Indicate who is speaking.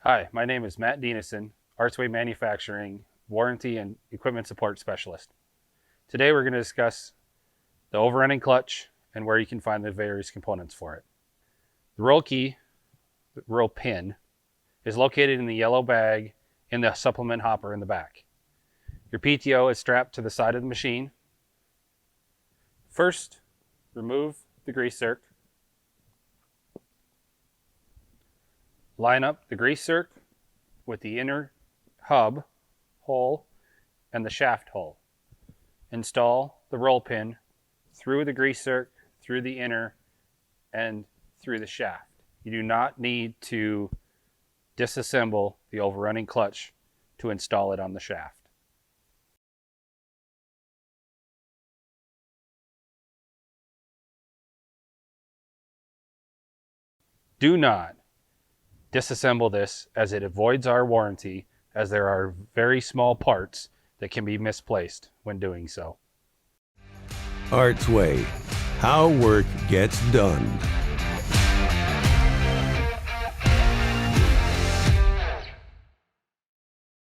Speaker 1: Hi, my name is Matt Denison, Artsway Manufacturing Warranty and Equipment Support Specialist. Today we're going to discuss the overrunning clutch and where you can find the various components for it. The roll key, the roll pin, is located in the yellow bag in the supplement hopper in the back. Your PTO is strapped to the side of the machine. First, remove the grease zerk. Line up the grease zerk with the inner hub hole and the shaft hole. Install the roll pin through the grease zerk, through the inner, and through the shaft. You do not need to disassemble the overrunning clutch to install it on the shaft. Do not disassemble this, as it avoids our warranty, as there are very small parts that can be misplaced when doing so.
Speaker 2: Artsway, how work gets done.